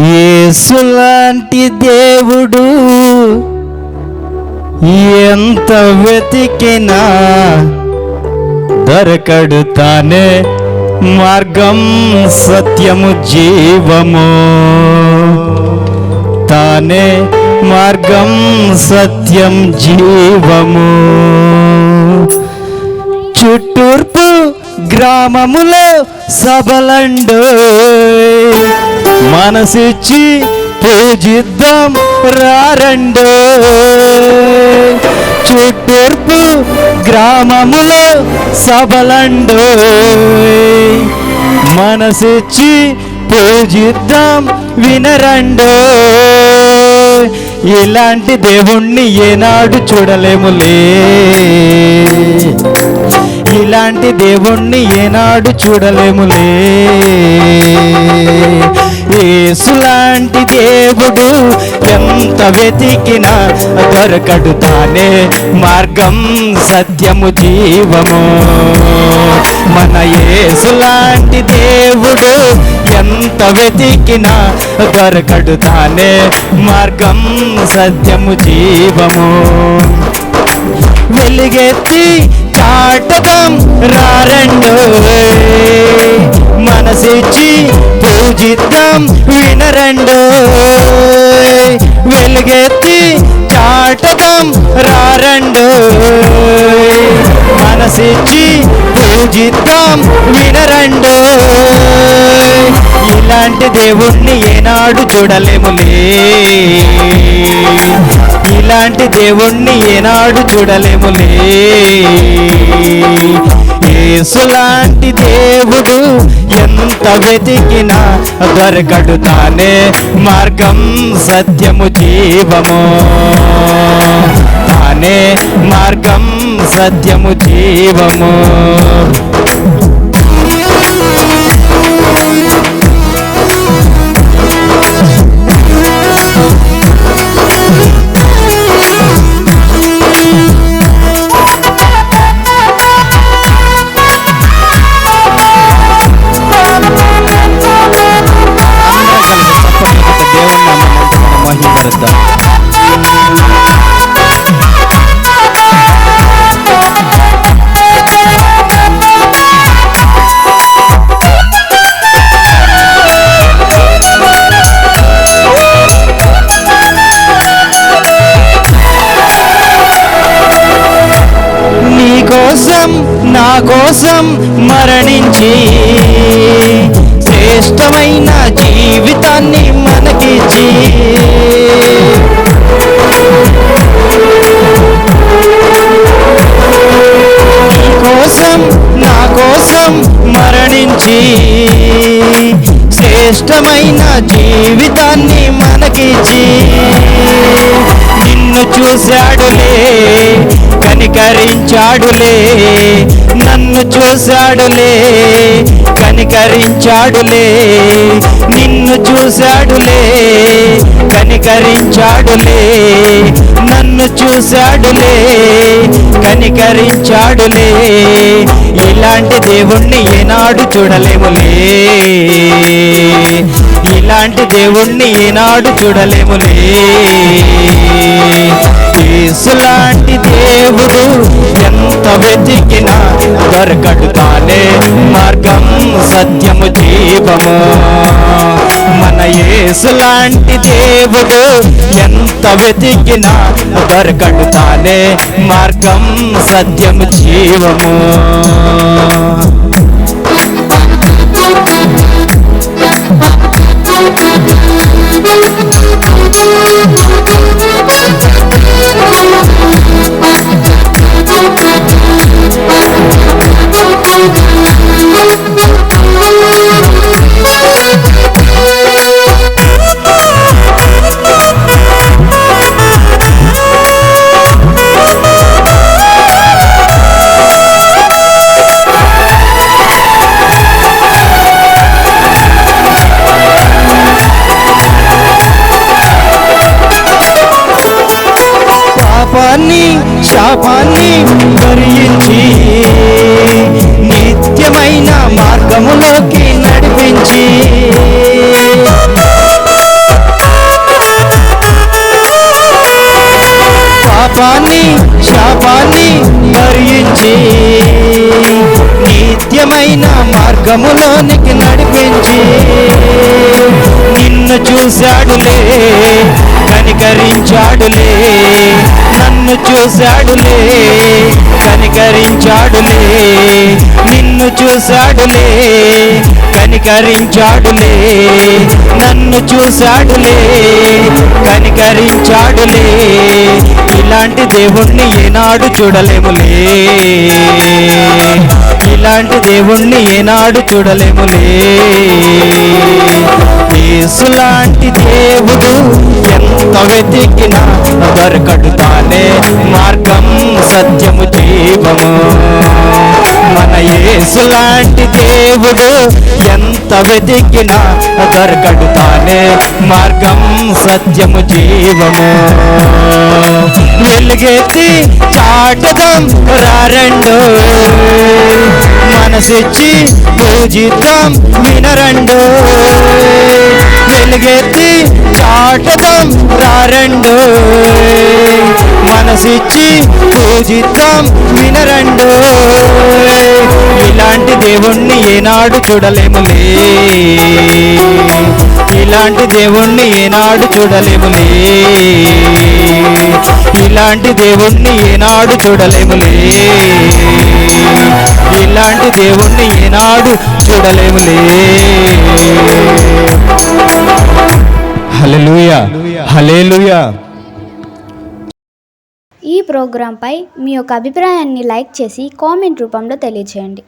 యేసులాంటి దేవుడు ఎంత వెతికినా దొరకడు, తానే మార్గం సత్యము జీవము, తానే మార్గం సత్యం జీవము. చుట్టూర్పు గ్రామములో సభలండు, మనసిచ్చి పూజిద్దాం రారండు. చుట్టూర్పు గ్రామములో సభలండు, మనసిచ్చి పూజిద్దాం వినరండు. ఇలాంటి దేవుణ్ణి ఏనాడు చూడలేములే, ఇలాంటి దేవుణ్ణి ఏనాడు చూడలేములే. యేసులాంటి దేవుడు ఎంత వెతికినా దొరకడు, తానే మార్గం సత్యము జీవము. మన యేసులాంటి దేవుడు ఎంత వెతికినా దొరకడు, తానే మార్గం సత్యము జీవము. వెలుగెత్తి చాటదం రారండు, మనసిచ్చి పూజిద్దాం వినరండు. వెలుగెత్తి చాటదం రారండు, మనసిచ్చి పూజిద్దాం వినరండు. ఇలాంటి దేవుణ్ణి ఏనాడు చూడలేములే, ఇలాంటి దేవుణ్ణి ఏనాడు చూడలేములే. యేసులాంటి దేవుడు ఎంత వెతికినా దొరకడు, తానే మార్గం సత్యము జీవము, తానే మార్గం సత్యము జీవము. నా కోసం మరణించి శ్రేష్టమైన జీవితాన్ని మనకిచ్చి, నీ కోసం నా కోసం మరణించి శ్రేష్టమైన జీవితాన్ని మనకిచ్చి, నిన్ను చూశాడులే కనికరించాడులే, నన్ను చూశాడులే కనికరించాడులే, నిన్ను చూశాడులే కనికరించాడులే, నన్ను చూశాడులే కనికరించాడులే. ఇలాంటి దేవుణ్ణి ఏనాడు చూడలేములే, ఇలాంటి దేవుణ్ణి ఏనాడు చూడలేములే. యేసులాంటి దేవుడు ఎంత వెతికినా దొరకడు, తానే మార్గం సత్యము జీవము. మన యేసులాంటి దేవుడు ఎంత వెతికినా దొరకడు, తానే మార్గం సత్యము జీవము. Thank you. కనికరించి నిత్యమైన మార్గములోనికి నడిపించి నిన్ను చూశాడులే కనికరించాడులే నన్ను చూశాడులే కనికరించాడులే నిన్ను చూశాడులే కనికరించాడులే నన్ను చూశాడులే కనికరించాడులే ఇలాంటి దేవుణ్ణి ఏనాడు చూడలేములే ఇలాంటి దేవుణ్ణి ఏనాడు చూడలేములే యేసులాంటి దేవుడు ఎంత వెతికినా దొరకడు తానే మార్గం సత్యము జీవము మన యేసులాంటి దేవుడు ఎంత వెతికినా దొరకడు తానే మార్గం సత్యము జీవము వెలుగెత్తి చాటదం రారండు మనసిచ్చి పూజిద్దాం వినరండు వెలుగెత్తి చాటదం రారండు మనసిచ్చి పూజిద్దాం వినరండు ఇలాంటి దేవుణ్ణి ఏనాడు చూడలేములే ఇలాంటి దేవుణ్ణి ఏనాడు చూడలేములే ఇలాంటి దేవుణ్ణి ఏనాడు చూడలేములే ఇలాంటి దేవుణ్ణి ఏనాడు చూడలేములే హల్లెలూయా హల్లెలూయా. ఈ ప్రోగ్రాంపై మీ యొక్క అభిప్రాయాన్ని లైక్ చేసి కామెంట్ రూపంలో తెలియజేయండి.